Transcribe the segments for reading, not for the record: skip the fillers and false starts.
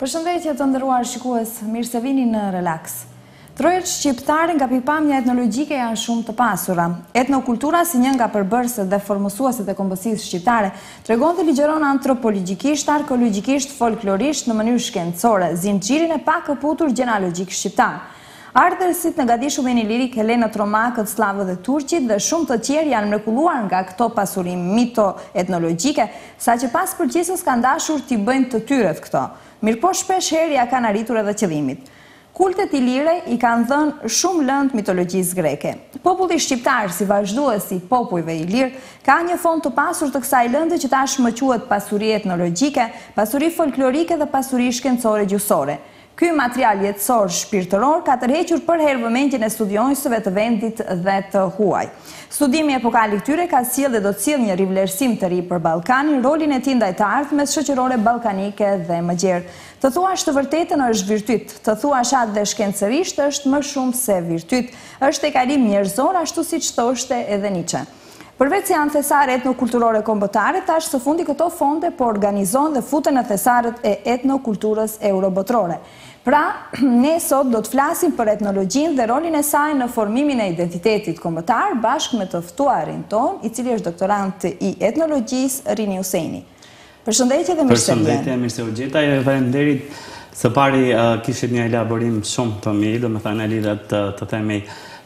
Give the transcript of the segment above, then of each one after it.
Përshëndetje të nderuar shikues, mirë se vini në Relax. Trojet shqiptare nga pikpamja etnologjike janë shumë të pasura. Etnokultura si një nga përbërëset dhe formësuesit e kombësisë shqiptare tregon dhe ligjeron antropologjikisht, arkeologjikisht, folklorisht në mënyrë shkencore, zinxhirin e pakëputur gjenealogjik shqiptar. Ardhërësit në Gadishu dhe një lirik, Helenët, Romakët, Slavët dhe Turqit dhe shumë të tjerë janë mrekulluar nga këto pasurim mito-etnologjike, sa që pas përgjithësisë kanë dashur t'i bëjnë të tyret këto. Mirëpo shpesh herë ja kanë arritur edhe qëllimit. Kultet ilire i kanë dhënë shumë lëndë mitologjisë greke. Populli shqiptar, si vazhduesi i popujve ilir, ka një fond të pasur të kësaj lëndë që tashmë quhet pasuri etnologjike, pasuri folklorike dhe pasuri shkencore gjuhësore. Ky material jetësor shpirtëror ka tërhequr për herë vëmendjen e studionjësve të vendit dhe të huaj. Studimi epokal i këtyre ka sjellë dhe do të sjellë një rivlerësim të ri për Ballkanin, rolin e tij ndaj të ardhmes shoqërore ballkanike dhe më gjerë. Të thuash të vërtetën është virtyt, të thuash atë dhe shkencërisht është më shumë se virtyt, është e kalim njerëzor ashtu siç thoshte edhe Nietzsche. Përveç se janë thesare etnokulturore kombëtare, tash së fundi këto fonde po organizon dhe futen në thesaret e etnokulturës eurobotrore. Pra, ne sot do të flasim për etnologjinë dhe rolin e saj në formimin e identitetit kombëtar bashkë me të ftuarin ton, i cili është doktorant i etnologjisë Rini Huseni. Përshëndetje dhe mirë se vjen. Përshëndetje, mirë se u gjeta. Faleminderit. Së pari kishit një elaborim shumë të mirë, domethënë lidhet të themi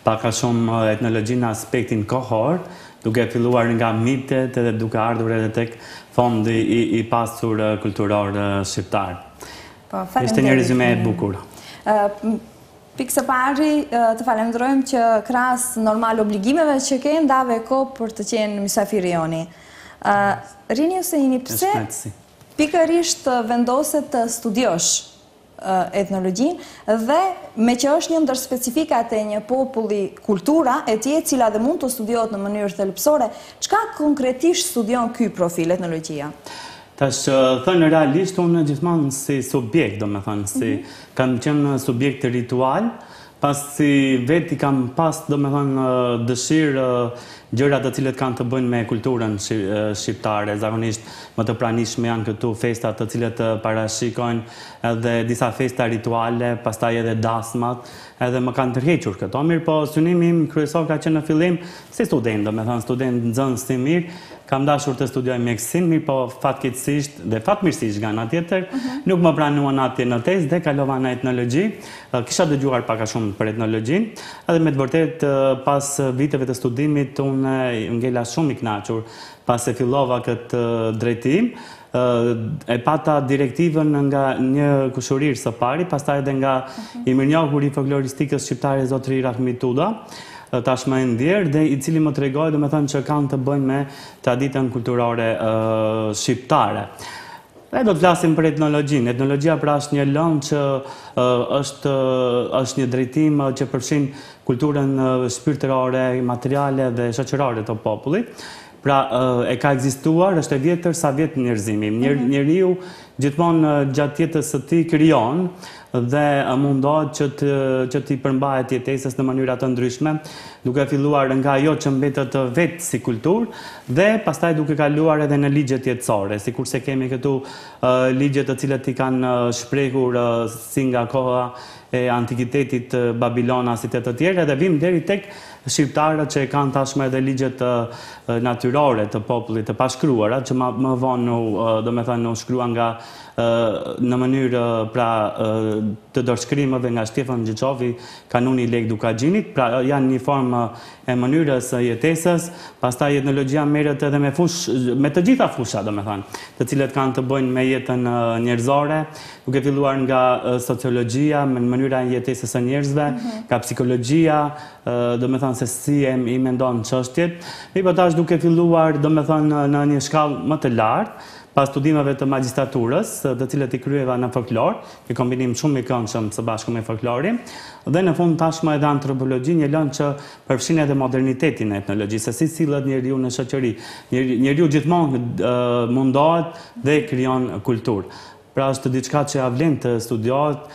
pak a shumë etnologjinë në aspektin kohor, duke filluar nga mitet edhe duke ardhur edhe tek fondi i pasur kulturor shqiptar. Ishte një rezume e bukur. Pikë së pari, të falenderojmë që krahas normal obligimeve që ke, ndave kohë për të qenë mysafiri joni. Rini Huseni, pse pikërisht vendoset të studiosh etnologjinë dhe me që është një ndër specifikat e një populli kultura e tje cila dhe mund të studiohet në mënyrë thelbësore, çka konkretisht studion ky profil etnologjia? Tash, thënë realisht, unë gjithmonë si subjekt, do me thënë, si kam qenë subjekt ritual, pas si veti kam pas, do me thënë, dëshirë gjërat të cilët kanë të bëjnë me kulturën shqiptare. Zakonisht më të pranishme janë këtu festat të cilët parashikojnë edhe disa festa rituale, pastaj edhe dasmat, edhe më kanë tërhequr këto. Mirë, po synimi im kryesor ka qenë në fillim si student, do me thënë, student nxënës i mirë, kam dashur të studioj mjekësinë, mirë po fatkeqësisht dhe fatmirësisht nga ana tjetër, nuk më pranuan atje në tezë dhe kalova në etnologji. Kisha dëgjuar pak a shumë për etnologjinë, edhe me të vërtetë pas viteve të studimit unë ngela shumë i kënaqur pas e fillova këtë drejtim. E pata direktivën nga një kushurir së pari, pastaj edhe nga i mirënjohur i folkloristikës shqiptare zotëri Rahmi Tuda, tashmë e ndjerë, dhe i cili më tregoi, do me thënë, që kanë të bëjnë me traditën kulturore shqiptare. Ne do të flasim për etnologjinë. Etnologjia pra është një lëndë që është një drejtim që përfshin kulturën shpirtërore, materiale dhe shoqërore të popullit. Pra, e ka ekzistuar, është e vjetër sa vjetë njerëzimi. Njeriu gjithmonë gjatë jetës së tij krijon dhe mundohet që t'i përmbahet jetesës në mënyra të ndryshme, duke filluar nga ajo që mbetet vetë si kulturë dhe pastaj duke kaluar edhe në ligjet jetësore, sikurse kemi këtu ligjet të cilët i kanë shprehur si nga koha e antikitetit babilonasit e të tjerë, edhe vim deri tek shqiptarët që kanë tashmë edhe ligjet natyrore të popullit të pashkruara, që më vonë do me thënë u shkrua nga në mënyrë pra të dorëshkrimeve nga Shtefan Gjiçovi, kanuni i Lek Dukagjinit, pra janë një formë e mënyrës jetesës. Pastaj etnologjia merret edhe me të gjitha fusha, do me thënë, të cilët kanë të bëjnë me jetën njerëzore, duke filluar nga sociologjia, me mënyra e jetesës së njerëzve, nga psikologjia, do me thënë se si i mendon çështjet, po tash duke filluar, do me thënë, në një shkallë më të lartë, pas studimeve të magjistraturës, të cilët i kryeva në folklor, një kombinim shumë i këndshëm së bashku me folklorin, dhe në fund tashmë edhe antropologji, një lëndë që përfshin edhe modernitetin e etnologjisë, se si sillet njeriu në shoqëri. Njeriu gjithmonë mundohet dhe krijon kulturë. pra është diçka që ja vlen të studiohet,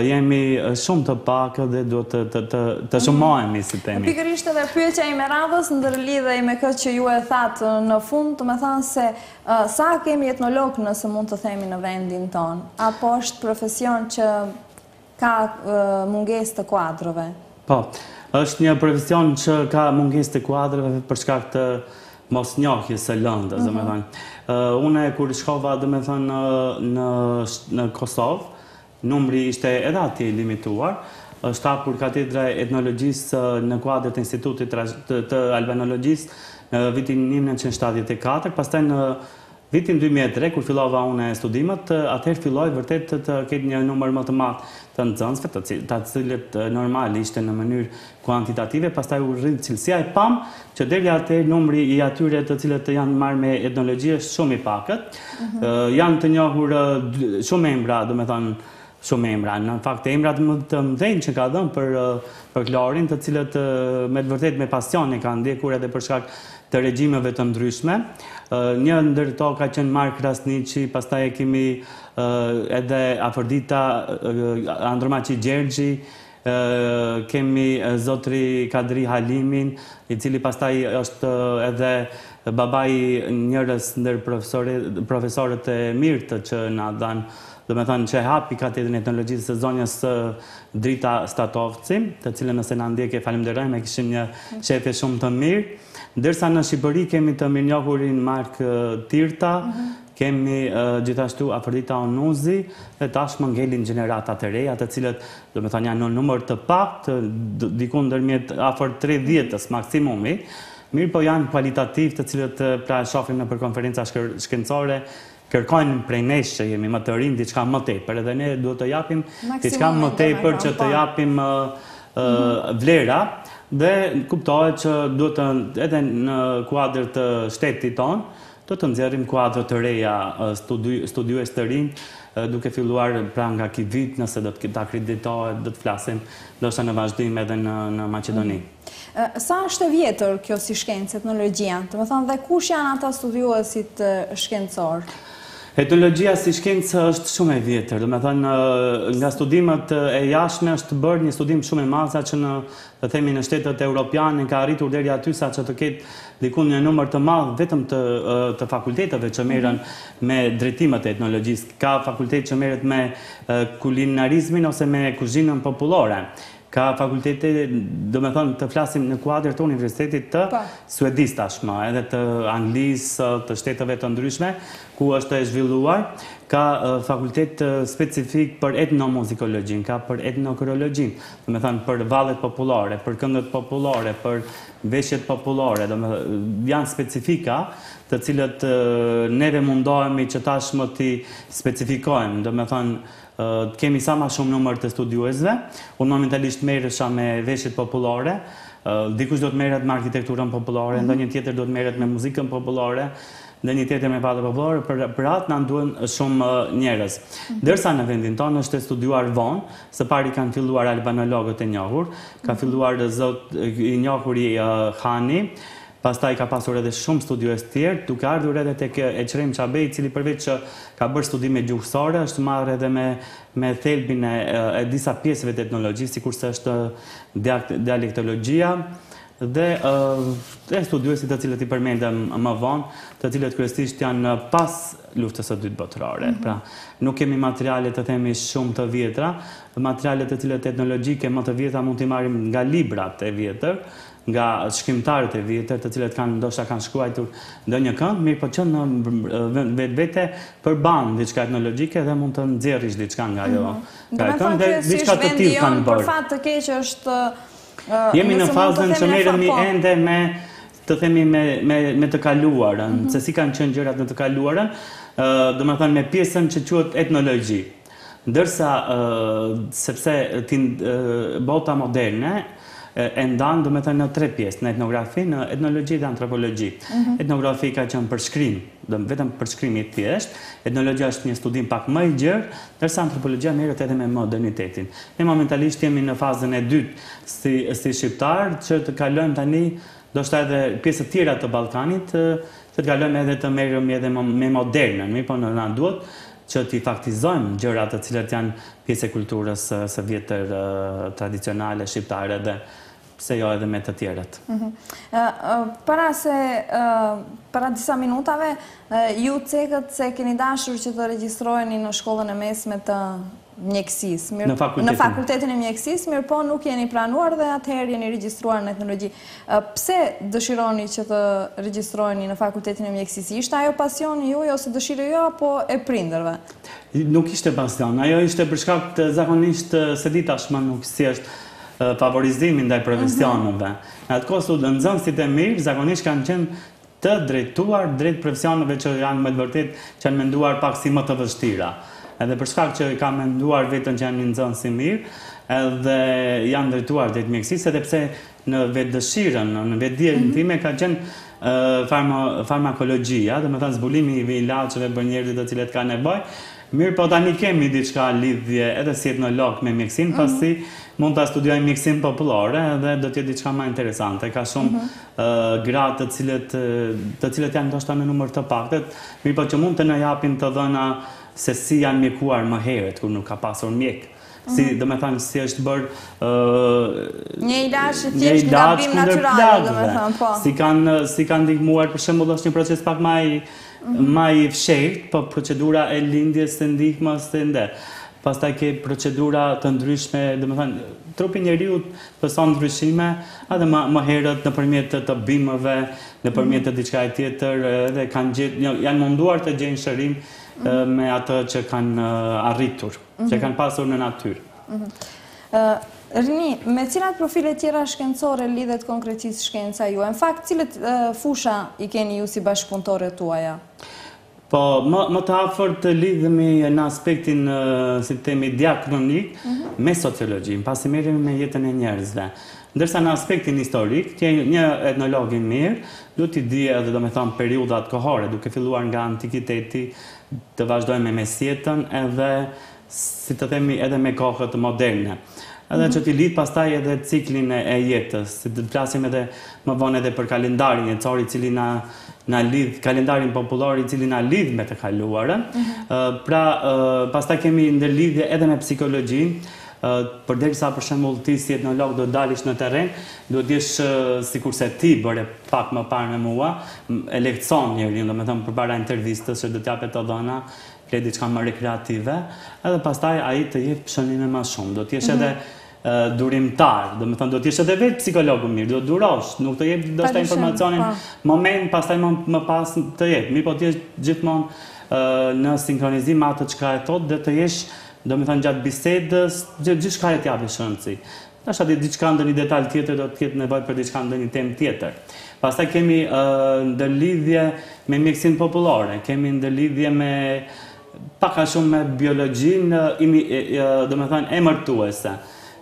jemi shumë të pakë dhe duhet të shumohemi, si temi. Pikërisht edhe pyetja ime radhës ndërlidhej me këtë që ju e thatë në fund, të me thënë se sa kemi etnolog nëse mund të themi në vendin tonë, apo është profesion që ka mungesë të kuadrove? Po, është një profesion që ka mungesë të kuadrove për shkak të mosnjohjes së lëndës, dhe me thënë. Une, kur shkova, dhe me thënë, në Kosovë, numri ishte edhe ati limituar, është hapur katedra e etnologjisë në kuadër të Institutit të Albanologjisë në vitin 1974, pastaj në vitin 2003, kur fillova unë studimet, atëherë filloj vërtet të ketë një numër më të madh të nxënësve, të cilët normal ishte në mënyrë kuantitative, pastaj u rrit cilësia e pam që deri atëherë numri i atyre të cilët janë marrë me etnologji është shumë i pakët. Janë të njohur shumë embra, domethënë shumë emra. Në fakt emrat më të mëdhenj që ka dhënë për Klorin, të cilët me të vërtet me pasion e kanë ndjekur edhe për shkak të regjimeve të ndryshme. Një ndër to ka qenë Mark Krasniqi, pastaj e kemi edhe Afrodita Andromaqi Gjergji, kemi zotri Kadri Halimin, i cili pastaj është edhe babai njërës ndër profesorët e mirë që na dhanë, do me thënë që hapi katedrën e etnologjisë së zonjës Drita Statovci, të cilën nëse na ndjek e falenderojmë, kishim një shefe shumë të mirë. Ndërsa në Shqipëri kemi të mirënjohurin Mark Tirta, kemi gjithashtu Afrodita Onuzi, dhe tashmë ngelin gjenerata të reja, të cilët, do me thënë, janë në numër të pak, diku ndërmjet afër 30-ës maksimumi, mirë po janë kualitativ, të cilët pra shohim në për konferenca shkencore, kërkojnë prej nesh që jemi më të rinë diçka më tepër, edhe ne duhet të japim diçka më tepër që të japim vlera, dhe kuptohet që duhet edhe në kuadër të shtetit tonë, do të nxjerrim kuadrë të reja studiues të rinj, duke filluar pra nga ky vit, nëse do të akreditohet, do të flasim ndoshta në vazhdim edhe në Maqedoni. Sa është e vjetër kjo si shkencë, etnologjia? Do të thonë, dhe kush janë ata studiuesit shkencorë? Etnologjia si shkencë është shumë e vjetër, do me thënë nga studimet e jashtme është bërë një studim shumë e madh që në shtetet europiane ka arritur deri aty sa që të ketë diku një numër të madh vetëm të fakulteteve që merren me drejtimet e etnologjisë. Ka fakultet që merret me kulinarizmin ose me kuzhinën popullore. Ka fakultete, do me thënë, të flasim në kuadër të universitetit të Suedis tashmë, edhe të Anglisë, të shteteve të ndryshme, ku është e zhvilluar. Ka fakultet specifik për etnomuzikologjin, ka për etnokorologjin, do me thënë, për vallet popullore, për këndët popullore, për veshjet popullore, janë specifika të cilët neve mundohemi që tashmë t'i specifikojmë, do me thënë, kemi sa ma shumë numër të studiuesve, unë momentalisht merresha me veshjet popullore, dikush do të merret me arkitekturën popullore, ndonjë tjetër do të merret me muzikën popullore, ndonjë tjetër me vallet popullore, për atë na duhen shumë njerëz. Ndërsa në vendin tonë është studiuar vonë, së pari kanë filluar albanologët e njohur, ka filluar zot i njohuri Hani, pastaj ka pasur edhe shumë studiues tjerë, duke ardhur edhe tek Eqrem Çabej, i cili përveç që ka bërë studime gjuhësore, është marrë edhe me thelbin e disa pjesëve të etnologjisë, sikurse është dialektologjia, dhe studiuesit të cilët i përmendëm më vonë, të cilët kryesisht janë pas luftës së dytë botërore. Pra, nuk kemi materiale të themi shumë të vjetra, materiale të cilët etnologjike më të vjetra mund t'i marrim nga librat e vjetër, nga shkrimtarët e vjetër, të cilët ndoshta kanë shkruar ndonjë këngë, mirë po që në vetvete përban diçka etnologjike dhe mund të nxjerrësh diçka nga ajo. Dhe diçka të tillë kanë bërë. Për fat të keq është jemi në fazën që merremi ende me të themi me të kaluarën, se si kanë qenë gjërat në të kaluarën, domethënë me pjesën që quhet etnologji. Ndërsa sepse bota moderne e ndanë, do me thënë, në 3 pjesë, në etnografi, në etnologji dhe antropologji. Etnografi ka qenë përshkrim, vetëm përshkrimi thjesht, etnologjia është një studim pak më i gjerë, ndërsa antropologjia merret edhe me modernitetin. Ne momentalisht jemi në fazën e dytë si shqiptar, që të kalojmë tani, ndoshta edhe pjesët tjera të Ballkanit, që të kalojmë edhe të merremi edhe me modernën, po na duhet që t'i faktizojmë gjërat të cilat janë pjesë e kulturës së vjetër tradicionale shqiptare dhe pse jo edhe me të tjerët. Para disa minutave, ju cekët se keni dashur që të regjistrojeni në shkollën e mesme të mjekësisë. Në fakultetin e mjekësisë, mirë po nuk jeni pranuar dhe atëherë jeni regjistruar në etnologji. Pse dëshironi që të regjistrojeni në fakultetin e mjekësisë? Ishte ajo pasioni juaj ose dëshira jo apo e prindërve? Nuk ishte pasion, ajo ishte për shkak të zakonisht se di tashmë nuk si është favorizimin ndaj profesionëve. Në atë kohë nxënësit e mirë zakonisht kanë qenë të drejtuar drejt profesionëve që janë me të vërtetë që janë menduar pak si më të vështira. Edhe për shkak që kam menduar vetëm që janë një nxënës i mirë, edhe janë drejtuar drejt mjekësisë, edhe pse në vetë dëshirën, në vetë dijen time ka qenë farmakologjia, dhe me thënë zbulimi i ilaçeve për njerëzit të cilët kanë nevojë. Mirë, po tani kemi diçka lidhje edhe si etnolog me mjekësinë, pasi mund ta studiojmë mjekësinë popullore dhe do të jetë diçka më interesante. Ka shumë gratë të cilët janë ndoshta në numër të pakët, mirë po që mund të na japin të dhëna se si janë mjekuar më herët kur nuk ka pasur mjek. Si, do me thënë, si është bërë një ilaç i thjesht nga gabim natyral, do me thënë, po. Si kanë ndihmuar, për shembull, është një proces pak më i fshehtë, po procedura e lindjes së ndihmës së ende. Pastaj ke procedura të ndryshme, do me thënë, trupi njeriu pëson ndryshime, edhe më herët nëpërmjet të bimëve, nëpërmjet të diçka tjetër, edhe janë munduar të gjejnë shërim me atë që kanë arritur, që kanë pasur në natyrë. Rini, me cilat profile tjera shkencore lidhet konkretisht shkenca ju? Në fakt, cilët fusha i keni ju si bashkëpunëtore tuaja? Po, më të afërt lidhemi në aspektin, si të themi, diakronik me sociologjin, pasi merremi me jetën e njerëzve. Ndërsa në aspektin historik, një etnolog i mirë, du t'i di edhe do me thonë periudat kohore, duke filluar nga antikiteti, të vazhdojmë me mesjetën edhe, si të themi, edhe me kohët moderne. Edhe që t'i lidh pastaj edhe ciklin e jetës, si të flasim edhe më vonë edhe për kalendarin e cori cili na lidh, kalendarin popullor i cili na lidh me të kaluarën. Pra, pastaj kemi ndërlidhje edhe me psikologjinë, përderisa për shembull ti si etnolog do dalish në terren, do t'jesh sikurse ti bëre pak më parë me mua, e lehtëson njeriu, domethënë përpara intervistës që do t'japet të dhëna, le diçka më rekreative, edhe pastaj ai të jep shënime më shumë. Do t'jesh edhe durimtar, domethënë do t'jesh edhe vetë psikologu mirë, do durosh, nuk të jep ndoshta informacionin moment, pastaj më pas të jep. Mirë, po t'jesh gjithmonë në sinkronizim me atë çka e thot dhe të jesh do me thënë gjatë bisedës, gjithçka e t'japi shëndësi. Ndoshta diçka ndonjë detaj tjetër do të ketë nevojë për diçka ndonjë temë tjetër. Pastaj kemi ndërlidhje me mjekësinë popullore, kemi ndërlidhje me pak a shumë me biologjinë, do me thënë emërtuese,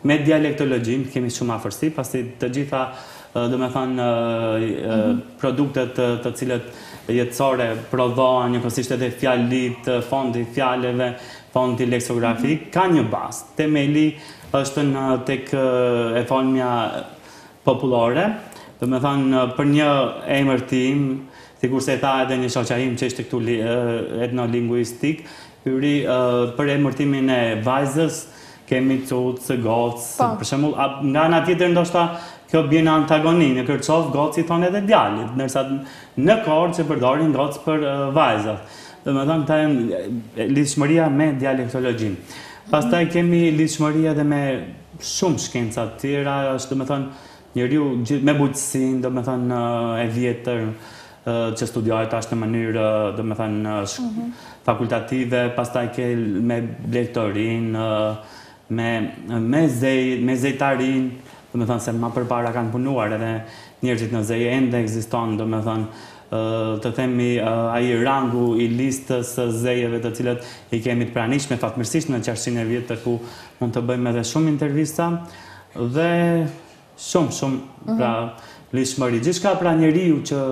me dialektologjinë kemi shumë afërsi, pasi të gjitha do me thënë produktet të cilët jetësore prodhohen njëkohësisht edhe fjalit, fondi fjaleve, fondi leksografik, ka një bazë. Temeli është tek e folmja popullore, do me thënë për një emër tim, sikurse e tha edhe një shoqja im që ishte këtu etnolinguistik, hyri për emërtimin e vajzës, kemi cucë, gocë, për shembull, nga ana tjetër ndoshta kjo bie në antagoni, në kërçov goci thonë edhe djalit, ndërsa në Korçë që përdorin gocë për vajzat. Do me thënë ta janë lidhshmëria me dialektologjinë. Pastaj kemi lidhshmëri edhe me shumë shkenca të tjera, është do me thënë njeriu me bujqësinë, do me thënë e vjetër që studiohet ashtë në mënyrë, do me thënë fakultative, pastaj ke me lektorinë, me zejtarin, do me thënë se ma përpara kanë punuar edhe njerëzit në zej ende ekziston, do me thënë të themi ai rangu i listës zejeve të cilët i kemi të pranishme fatmirësisht në 400 vjetë ku mund të bëjmë edhe shumë intervista dhe shumë pra lidhshmëri. Gjithçka pra njeriu që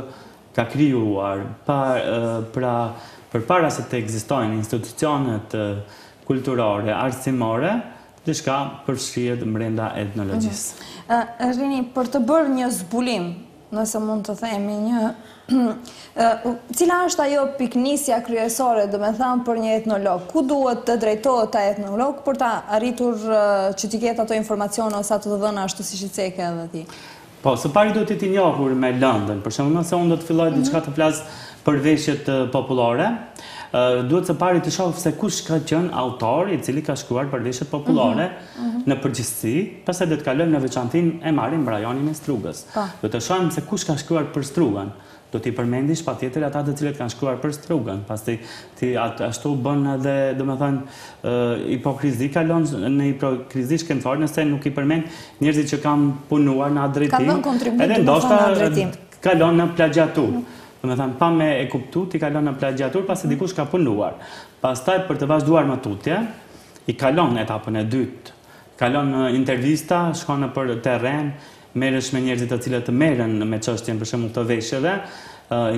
ka krijuar pra përpara se të ekzistojnë institucionet kulturore, arsimore, diçka përfshihet brenda etnologjisë. Rini, për të bërë një zbulim nëse mund të themi cila është ajo piknisja kryesore, do me thënë, për një etnolog? Ku duhet të drejtohet ta etnolog për ta arritur që t'i ketë ato informacione ose ato të dhëna ashtu si i ceke edhe ti? Po, së pari do t'i njohur me lëndën, për shembull nëse unë do të filloj diçka të flas për veshjet popullore, duhet së pari të shoh se kush ka qenë autor i cili ka shkruar për veshjet popullore në përgjithësi, pastaj do të kalojmë në veçantinë e marrim rajonin e Strugës. Do të shohim se kush ka shkruar për Strugën. Do t'i përmendish patjetër ata të cilët kanë shkruar për Strugën. Pastaj ti ashtu bën edhe, domethënë, hipokrizi kalon në hipokrizi shkencor nëse nuk i përmend njerëzit që kanë punuar në atë drejtim. Edhe ndoshta kalon në plagiatur. Domethënë, pa me e kuptu, ti kalon në plagiatur pasi dikush ka punuar. Pastaj për të vazhduar më tutje, i kalon etapën e dytë. Kalon në intervista, shkon nëpër terren, merresh me njerëzit të cilët të merren me çështjen për shembull të veshjeve,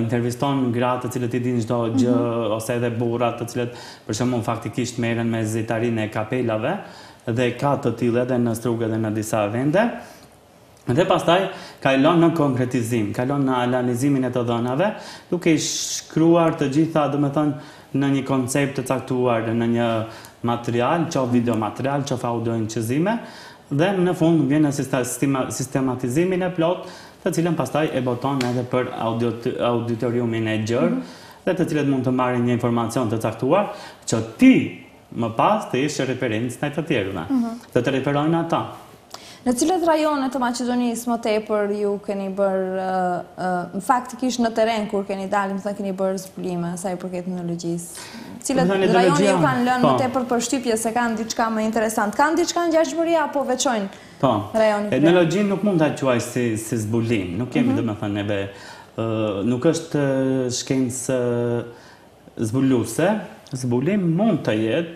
interviston gratë të cilët i dinë çdo gjë ose edhe burrat të cilët për shembull faktikisht merren me zyrtarinë e kapelave dhe ka të tillë edhe në Strugë dhe në disa vende. Dhe pastaj kalon në konkretizim, kalon në analizimin e të dhënave, duke i shkruar të gjitha, domethënë, në një koncept të caktuar, në një material, qoftë video material, qoftë audio incizime, dhe në fund vjen në sistematizimin e plot, të cilën pastaj e boton edhe për auditoriumin e gjerë, dhe të cilët mund të marrin një informacion të caktuar, që ti më pas të jesh referencë në të tjerëve, dhe të referojnë ata. Në cilët rajone të Maqedonisë më tepër ju keni bërë, faktikisht në terren kur keni dalë, më thënë keni bërë zbulime sa i përket etnologjisë? Cilët rajone ju kanë lënë më tepër përshtypje se kanë diçka më interesant? Kanë diçka ngjashmëri apo veçojnë rajonin? Etnologjinë nuk mund ta quaj si zbulim, nuk kemi domethënë neve, nuk është shkencë zbuluese, zbulim mund të jetë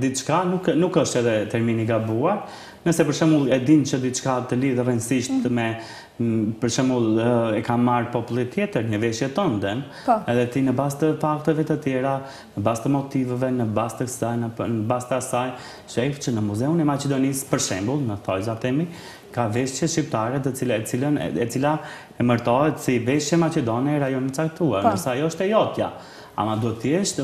diçka, nuk është edhe termini gabuar. Nëse për shembull e din që diçka të lidhë rëndësisht me, për shembull, e ka marrë populli tjetër një veshje tënde, edhe ti në bazë të fakteve të tjera, në bazë të motiveve, në bazë të kësaj, në bazë të asaj, shef që në Muzeun e Maqedonisë, për shembull, në Thojza temi, ka veshje shqiptare e cila emërtohet si veshje maqedone e rajonit caktuar, nëse ajo është e jotja. Ama do të jesh, do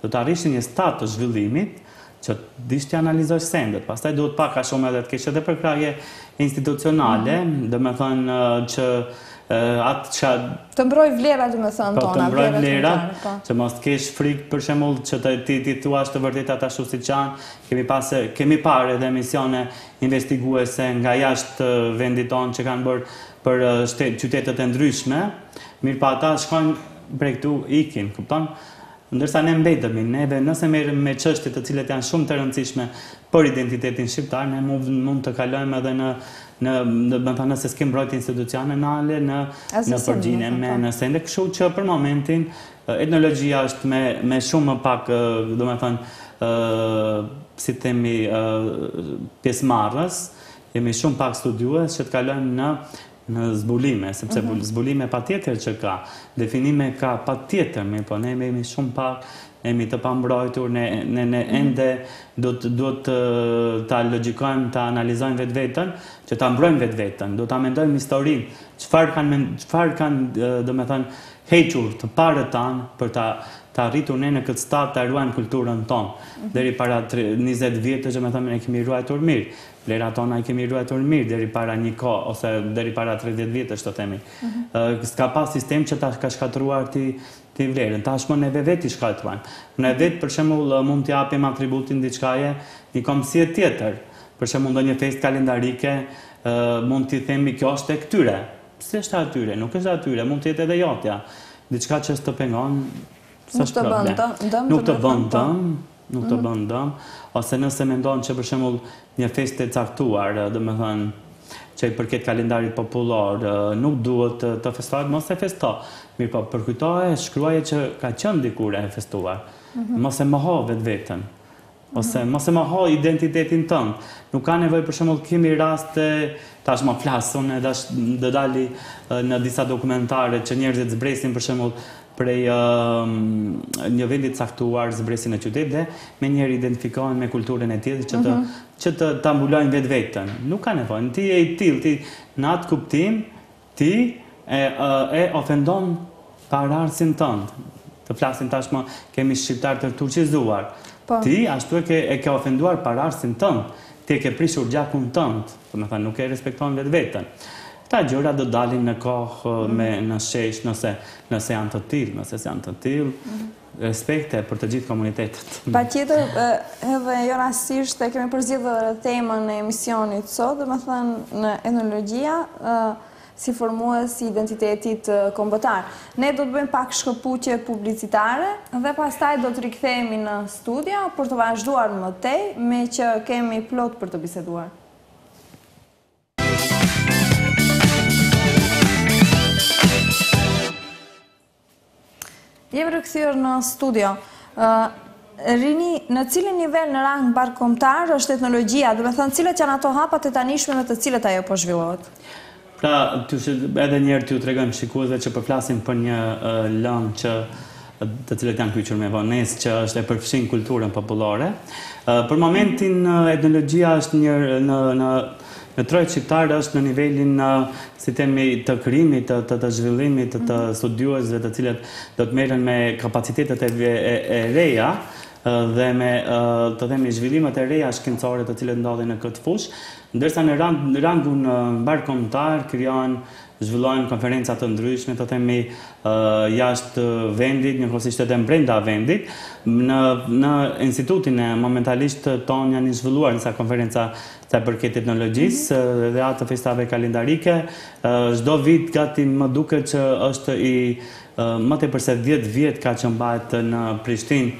të arrish një stad të zhvillimit që dish të analizosh sendet, pastaj duhet pak a shumë edhe të kesh edhe përkrahje institucionale, do me thënë që atë që... Të mbroj vlerat, do me thënë tona. Të mbroj vlerat, që mos të kesh frikë për shembull që ti thuash të vërtetat ashtu siç janë. Kemi parë edhe emisione investiguese nga jashtë vendit tonë që kanë bërë për qytetet e ndryshme, mirë pa ata shkojnë prej këtu ikin, kupton? Ndërsa ne mbetemi, neve nëse merrem me çështje të cilat janë shumë të rëndësishme për identitetin shqiptar, ne mund të kalojmë edhe nëse s'kem mbrojtje institucionale në përgjigje në sende, kështu që për momentin etnologjia është me shumë më pak, domethënë, si themi, pjesëmarrës, jemi shumë pak studiues që të kalojmë në zbulime, sepse zbulime pa tjetër që ka, definime ka pa tjetër, po ne jemi shumë pak, ne jemi të pambrojtur, ne ende duhet të logjikojmë, të analizojmë vetveten, që ta mbrojmë vetveten, do ta mendojmë historinë, çfarë kanë, domethënë, hequr të parët tanë për ta arritur ne në këtë stad të ruajmë kulturën tonë. Deri para 20 vjetësh, domethënë, ne kemi ruajtur mirë. Vlerat tona i kemi ruajtur mirë deri para një kohë ose deri para 30 vjetësh, të themi. S'ka pas sistem që ta ka shkatruar ti vlerën. Tashmë neve vetë i shkatrujmë. Ne vetë, për shembull, mund t'i japim atributin diçkaje një kombësie tjetër. Për shembull, ndonjë festë kalendarike, mund t'i themi kjo është e këtyre. Pse është atyre? Nuk është atyre, mund të jetë edhe jotja. Diçka që s'të pengon, s'është problem. Nuk të bën dëm, ose nëse mendon që për shembull një festë e caktuar, domethënë që i përket kalendarit popullor, nuk duhet të festohet, mos e festo. Mirë po, përkujtoje, shkruaje që ka qenë dikur e festuar. Mos e moho vetveten. Ose mos e moho identitetin tënd. Nuk ka nevojë për shembull kemi raste, tash më flasun, do dali në disa dokumentare që njerëzit zbresin për shembull prej një vendit caktuar, zbresin në qytet dhe me njerë identifikohen me kulturën e tjetër që të ambulojnë vetveten. Nuk ka nevojë, ti je i tillë, ti në atë kuptim ti e ofendon pararsin tënd. Të flasim tashmë, kemi shqiptar të turqizuar. Ti ashtu e ke ofenduar pararsin tënd. Ti e ke prishur gjakun tënd. Domethënë nuk e respekton vetveten. Këta gjëra do dalin në kohë në shesh nëse janë të tillë, nëse janë të tillë. Respekte për të gjithë komunitetet. Patjetër, edhe jo rastisht e kemi përzgjedhur temën e emisionit sot, domethënë në etnologjia si formues i identitetit kombëtar. Ne do të bëjmë pak shkëputje publicitare dhe pastaj do të rikthehemi në studio për të vazhduar më tej, me që kemi plot për të biseduar. Jemi rikthyer në studio. Rini, në cilin nivel në rang bashkëkombëtar është etnologjia, do të thënë cilat janë ato hapat e tanishme me të cilët ajo po zhvillohet? Pra, edhe njerë t'ju tregojmë shikuesve që përflasim për një lëmë të cilët janë kyçur me vonesë që është e përfshin kulturën popullore. Për momentin etnologjia është në trojtë shqiptarë është në nivelin si temi të krijimit, të zhvillimit, të studiuesve të cilët do të merren me kapacitetet e reja dhe me të themi zhvillimet e reja shkencore të cilët ndodhin në këtë fushë, ndërsa në rangun bashkëkombëtar zhvillohen konferenca të ndryshme, të themi jashtë vendit, njëkohësisht edhe brenda vendit. Në institutin e momentalisht ton janë zhvilluar disa konferenca të përket etnologjisë dhe atë festave kalendarike. Çdo vit gati më duket që është i më tepër se 10 vjet ka që mbahet në Prishtinë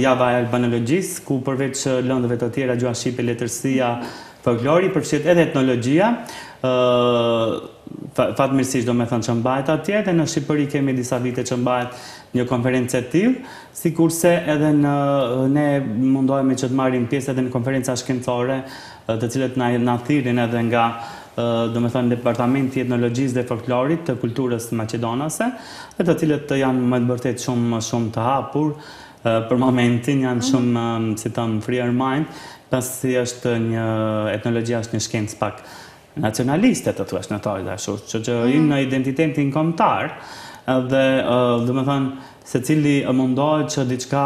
java e albanologjisë, ku përveç lëndëve të tjera gjuha shqipe, letërsia, folklori, përfshihet edhe etnologjia. Fatmirësisht do me thënë që mbahet atje, dhe në Shqipëri kemi disa vite që mbahet një konferencë e tillë, sikurse edhe ne mundohemi që të marrim pjesë edhe në konferenca shkencore, të cilët na thirrin edhe nga do me thënë Departamenti i Etnologjisë dhe Folklorit të Kulturës Maqedonase, dhe të cilët janë më të vërtet shumë të hapur për momentin, janë shumë si thënë free mind, pasi është një etnologjia është një shkencë pak nacionaliste të thuash në tojë dhe ashtu, që inë në identitetin kombëtar dhe do me thënë se cili mundohet që diçka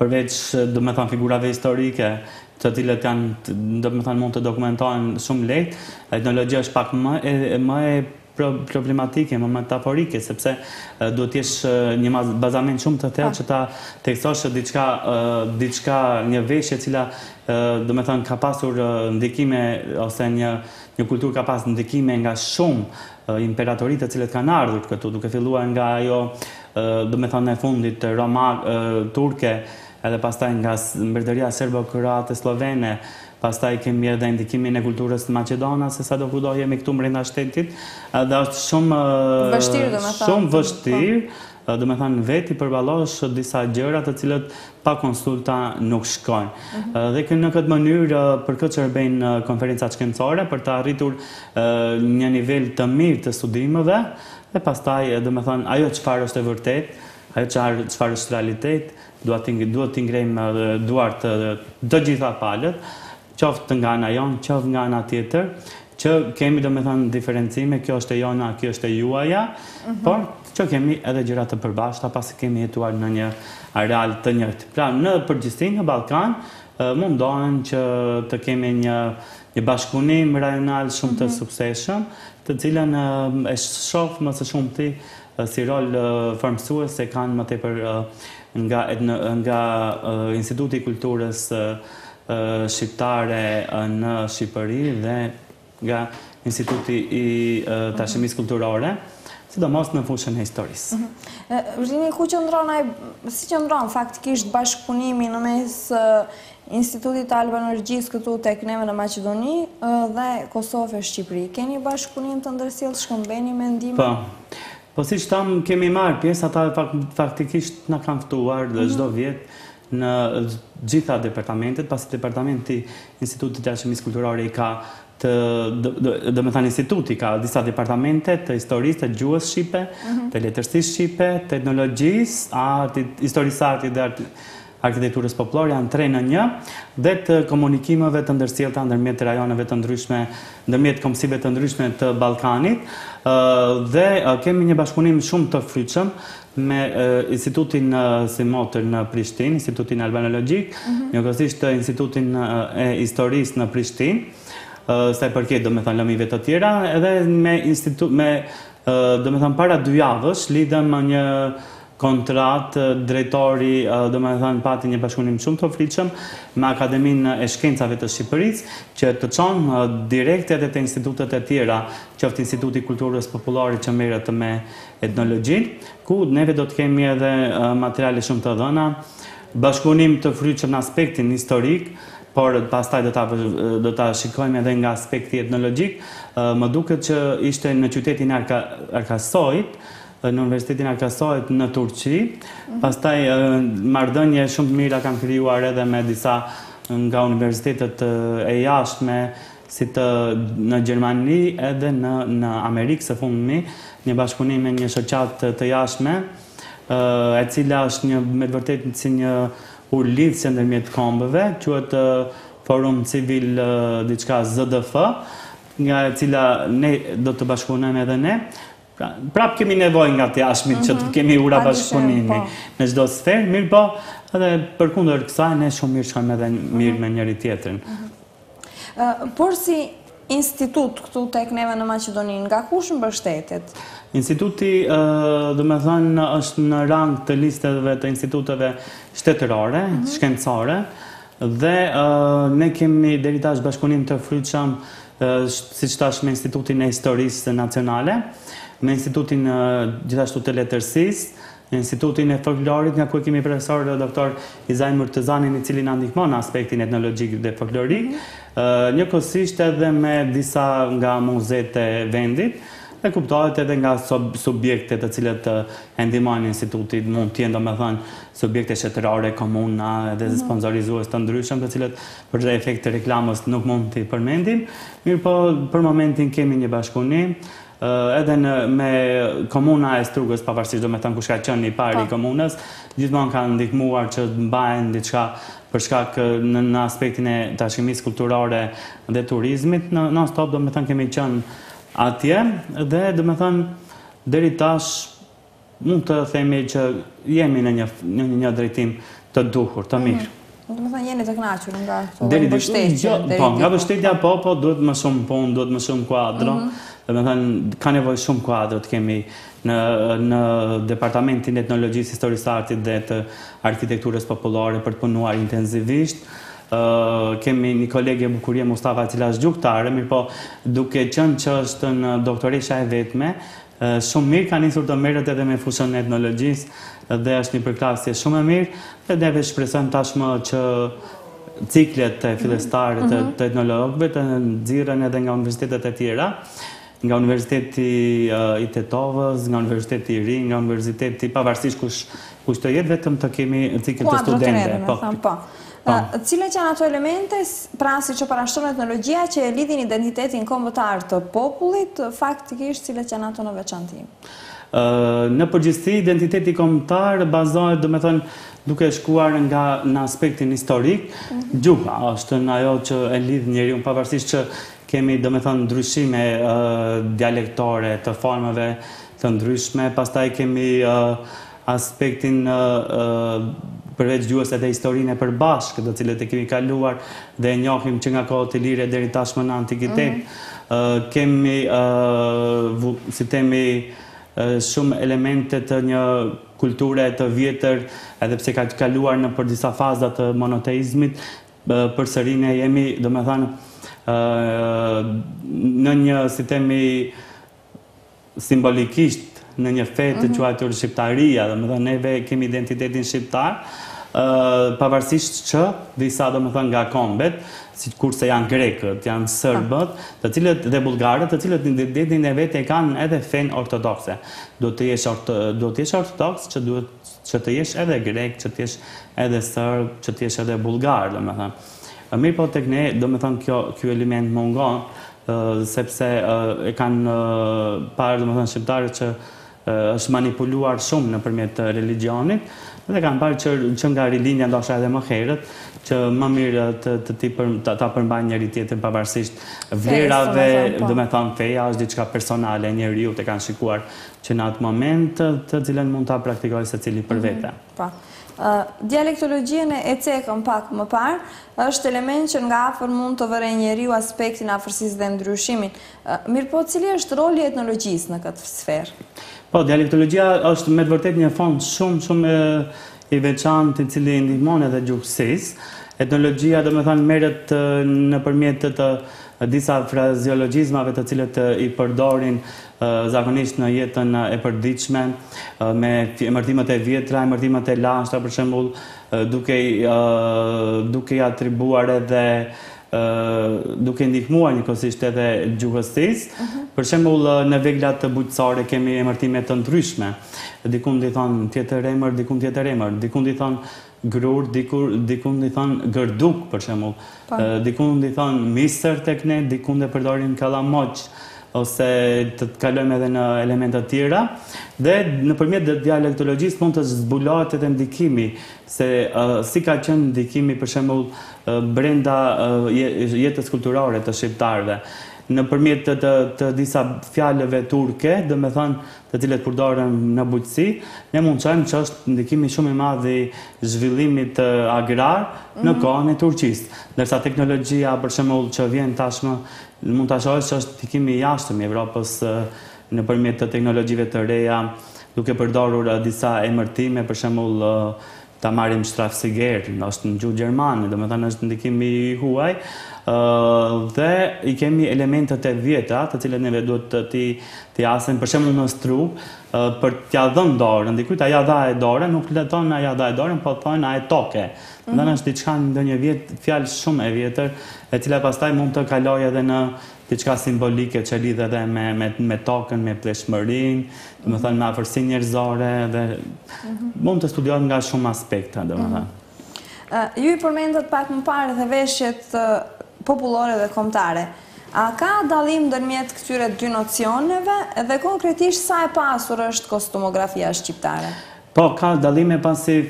përveç do me thënë figurave historike të cilët janë do me thënë mund të dokumentohen shumë lehtë, etnologjia është pak më e problematike, më metaforike, sepse duhet t'jesh një bazament shumë të thellë që ta tekstosh diçka, një veshje cila do me thënë ka pasur ndikime ose një kulturë ka pas ndikime nga shumë imperatoritë të cilët kanë ardhur këtu, duke filluar nga ajo do me thënë e fundit turke, edhe pastaj nga mbretëria serbo-kroate slovene, pastaj kemi edhe ndikimin e kulturës të Maqedonas, se sa do kudo jemi këtu brenda shtetit, dhe është shumë vështirë, do me thënë veti përballosh disa gjëra të cilët pa konsulta nuk shkojnë. Dhe në këtë mënyrë për këtë çrbejnë konferencat shkencore për të arritur një nivel të mirë të studimeve, dhe pastaj do me thënë ajo çfarë është e vërtet, ajo çfarë është realitet, duhet t'i ngrejmë duart të gjitha palët, qoftë nga ana jonë, qoftë nga ana tjetër, që kemi do me thënë diferencime, kjo është e jona, kjo është e juaja, por që kemi edhe gjëra të përbashkëta pasi kemi jetuar në një areal të njëjtë. Pra në përgjithësi në Ballkan mundohen që të kemi një bashkëpunim rajonal shumë të suksesshëm, të cilën e shoh më së shumti si rol formësues se kanë më tepër nga Instituti i Kulturës shqiptare në Shqipëri dhe nga Instituti i Trashëgimisë Kulturore, sidomos në fushën e historisë. Rini, si qëndron faktikisht bashkëpunimi në mes Institutit të albanologjisë këtu tek neve në Maqedoni dhe Kosovë e Shqipëri? Keni bashkëpunim të ndërsjellë, shkëmbeni mendime? Po si që tam kemi marrë pjesë, ata faktikisht na kanë ftuar dhe çdo vit në gjitha departamentet, pasi departamenti Institutit të Trashëgimisë Kulturore i ka do me thënë instituti ka disa departamente të historisë, të gjuhës shqipe, të letërsisë shqipe, të etnologjisë, artit, historisë artit dhe arkitekturës popullore janë 3 në 1 dhe të komunikimeve të ndërsjellta ndërmjet rajoneve të ndryshme, ndërmjet kombësive të ndryshme të Ballkanit dhe kemi një bashkëpunim shumë të fryqëm me Institutin Simotër në Prishtinë, Institutin Albanologjik, njëkohësisht Institutin e Historisë në Prishtinë, sa i përket domethënë lëmive të tjera, edhe domethënë para 2 javësh lidhem me një kontratë, drejtori domethënë pati një bashkëpunim shumë të fryqëm me Akademinë e Shkencave të Shqipërisë, që të çon direkt edhe te institutet e tjera, qoftë Instituti i Kulturës Popullore që merret me etnologjinë, ku neve do të kemi edhe materiale shumë të dhëna, bashkëpunim të fryqëm në aspektin historik, por pastaj do ta shikojmë edhe nga aspekti etnologjik. Më duket që ishte në qytetin Arkasojt, në Universitetin Arkasojt në Turqi. Pastaj marrëdhënie shumë të mira kanë krijuar edhe me disa nga universitetet e jashtme, si në Gjermani edhe në Amerikë së fundmi, një bashkëpunim me një shoqatë të jashtme, e cila është me të vërtetë si një lidhje ndërmjet kombëve, quhet Forum Civil diçka ZDF, nga e cila ne do të bashkëpunojmë edhe ne. Prap kemi nevojë nga të jashtmit që të kemi ura bashkëpunimi në çdo sferë, mirë po, edhe përkundër kësaj ne shumë mirë shkojmë edhe mirë me njëri tjetrin. Por si institut këtu tek neve në Maqedoni, nga kush mbështetet? Instituti, domethënë, është në rang të listeve të instituteve shtetërore, shkencore, dhe ne kemi deri tash bashkëpunim të fryqëm, siç thash, me Institutin e Historisë Nacionale, me Institutin gjithashtu të letërsisë, në Institutin e Folklorit, nga ku kemi profesor doktor Izaj Murtezanin, i cili na ndihmon në aspektin etnologjik dhe folklorik, njëkohësisht edhe me disa nga muzeet e vendit, dhe kuptohet edhe nga subjekte të cilët e ndihmojnë institutit, mund të jenë domethënë subjekte shtetërore, komuna, edhe sponsorizues të ndryshëm, të cilët për efekt të reklamës nuk mund t'i përmendim. Mirë po, për momentin kemi një bashkëpunim, edhe me komuna e Strugës, pavarësisht domethënë kush ka qenë i pari i komunës, gjithmonë kanë ndihmuar që të mbajnë diçka për shkak në aspektin e trashëgimisë kulturore dhe turizmit, non stop domethënë kemi qenë atje, dhe domethënë deri tash mund të themi që jemi në një drejtim të duhur, të mirë. Domethënë jeni të kënaqur nga këto mbështetje. Po, nga mbështetja po, duhet më shumë punë, duhet më shumë kuadro. Domethënë ka nevojë shumë kuadro të kemi në Departamentin e Etnologjisë, Historisë së Artit dhe të Arkitekturës Popullore për të punuar intensivisht. Kemi një kolege bukurie Mustafa, cila është gjuktare, mirë po duke qenë që është në doktoresha e vetme, shumë mirë ka nisur të merret edhe me fushën e etnologjisë dhe është një përklasje shumë e mirë, dhe neve shpresojmë tashmë që ciklet e fillestare të etnologëve të nxirren edhe nga universitetet e tjera, nga Universiteti i Tetovës, nga Universiteti i Ri, nga Universiteti, pavarësisht kush të jetë, vetëm të kemi ciklet të studentëve. Cilat janë ato elemente, pra si që parashton etnologjia, që e lidhin identitetin kombëtar të popullit, faktikisht cilat janë ato në veçanti? Në përgjithësi, identiteti kombëtar bazohet, domethënë, duke shkuar nga në aspektin historik, gjuha është ajo që e lidh njeriu, pavarësisht që kemi domethënë ndryshime dialektore të formave të ndryshme, pastaj kemi aspektin përveç gjuhës edhe historinë e përbashkët, të cilët e kemi kaluar dhe e njohim që nga kohët e lire deri tashmë në antikitet. Kemi, si themi, shumë elemente të një kulture të vjetër, edhe pse ka kaluar në për disa faza të monoteizmit, përsëri ne jemi, domethënë, në një, si themi, simbolikisht në një fetë të quajtur shqiptaria, domethënë neve kemi identitetin shqiptar, pavarësisht që disa domethënë nga kombet, kurse janë grekët, janë sërbët, të cilët dhe bullgarët, të cilët identitetin e vetë e kanë edhe fen ortodokse. Duhet të jesh ortodoks, që duhet që të jesh edhe grek, që të jesh edhe sërb, që të jesh edhe bullgar, domethënë. Mirë po tek ne, domethënë kjo element mungon, sepse e kanë parë domethënë shqiptarët që është manipuluar shumë nëpërmjet religionit, dhe kanë parë që nga rilinja ndoshta edhe më herët, që më mirë ta përmbajnë njëri tjetrin pavarësisht vlerave, do me thonë feja është diçka personale e njeriu, e kanë shikuar që në atë moment të cilën mund ta praktikojë secili për vete. Dialektologjia e cekëm pak më parë, është element që nga afër mund të vërej njeriu aspektin afërsisë dhe ndryshimin. Mirëpo, cili është roli i etnologjisë në këtë sferë? Po, dialektologjia është me të vërtetë një fond shumë i veçantë i cili ndihmon edhe gjuhësisë. Etnologjia, do me thënë, merret nëpërmjet të disa frazeologjizmave të cilët i përdorin zakonisht në jetën e përditshme, me emërtimet e vjetra, emërtimet e lashta, për shembull, duke i atribuar edhe duke ndihmuar njëkohësisht edhe gjuhësisë. Për shembull, në veglat bujqësore kemi emërtime të ndryshme. Dikun i thon tjetër emër, dikun tjetër emër, dikun i thon grur, dikun i thon gërduk, për shembull. Dikun i thon misër tek ne, dikun e përdorin kallamoq, ose të kalojmë edhe në elemente të tjera, dhe nëpërmjet dialektologjisë mund të zbulohet edhe ndikimi, se si ka qenë ndikimi për shembull brenda jetës kulturore të shqiptarëve. Nëpërmjet të disa fjalëve turke, do me thënë të cilët përdoren në bujqësi, ne mund të shohim që është ndikimi shumë i madh i zhvillimit agrar në kohën e Turqisë. Ndërsa teknologjia, për shembull, që vjen tashmë, mund ta shohësh që është ndikimi i jashtëm i Evropës nëpërmjet të teknologjive të reja, duke përdorur disa emërtime, për shembull ta marrim Strafsiger, është në gjuhë gjermane, domethënë është ndikimi i huaj, dhe i kemi elementet e vjetra, të cilët neve duhet t'i jasim, për shembull në stru, për t'ja dhënë dorën, dikujt aja dha e dorën, nuk le thonë aja dha e dorën, po thonë a e toke. Dhe është diçka ndonjë fjalë shumë e vjetër, e cila pastaj mund të kalojë edhe në diçka simbolike që lidhet edhe me tokën, me pleshmërinë, domethënë me afërsinë njerëzore, dhe mund të studiohet nga shumë aspekte, domethënë. Ju i përmendët pak më parë dhe veshjet popullore dhe kombëtare. A ka dallim ndërmjet këtyre dy nocioneve dhe konkretisht sa e pasur është kostumografia shqiptare? Po, ka dallime pasi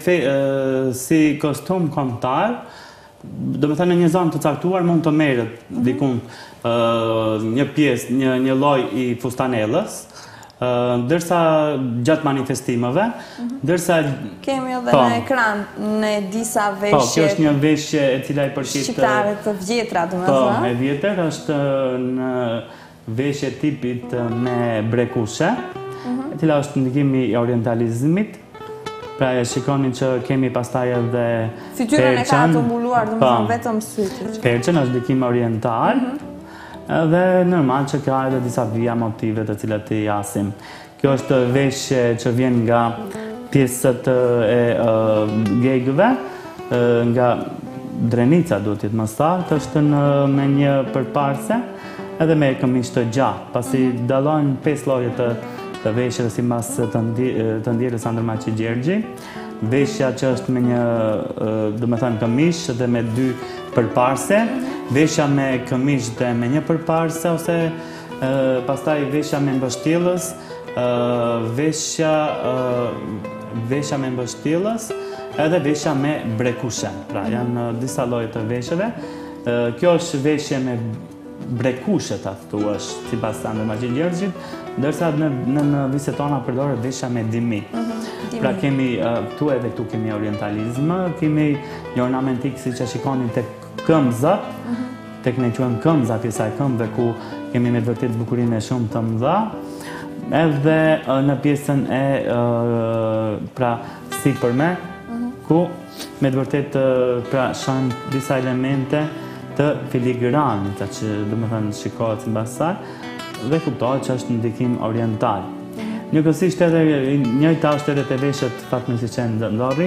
si kostum kombëtar, do me thënë në një zonë të caktuar mund të merret dikun një pjesë, një lloj i fustanellës, ndërsa gjatë manifestimeve, ndërsa kemi edhe në ekran në disa veshje. Po, kjo është një veshje e cila i përket shqiptare të vjetra, domethënë. Po, e vjetër është në veshje tipit me brekushe, e cila është ndikimi i orientalizmit. Pra e shikoni që kemi pastaj edhe fytyrën e ka të mbuluar, domethënë vetëm sytë. Perçën është ndikim oriental, dhe normal që ka edhe disa vija motive të cilat i jasim. Kjo është veshje që vjen nga pjesët e gegëve, nga drenica duhet të më saktë, është me një përparse edhe me këmish të gjatë, pasi dallojnë 5 lloje të veshjeve sipas të ndjerës Andërmaqi Gjergji. Veshja që është me një, domethënë këmish dhe me 2 përparse, veshja me këmish dhe me një përparse, ose pastaj veshja me mbështjellës, veshja me mbështjellës, edhe veshja me brekushe. Pra janë disa lloje të veshjeve. Kjo është veshje me brekushe, ta thuash, sipas Andërmaqi Gjergjit, ndërsa në viset tona përdoret veshja me dimi. Pra kemi këtu kemi orientalizm, kemi një ornamentik si që shikoni tek këmbëzat, tek ne quajmë këmbëza, pjesa e këmbëve, ku kemi me vërtet bukurinë shumë të mëdha, edhe në pjesën e pra sipërme, ku me vërtet pra shohim disa elemente të filigranit, që domethënë shikohet sipas saj, dhe kuptohet që është ndikim oriental. Njëkohësisht edhe njëjta është edhe te veshjet fatmirësisht që ndodhi,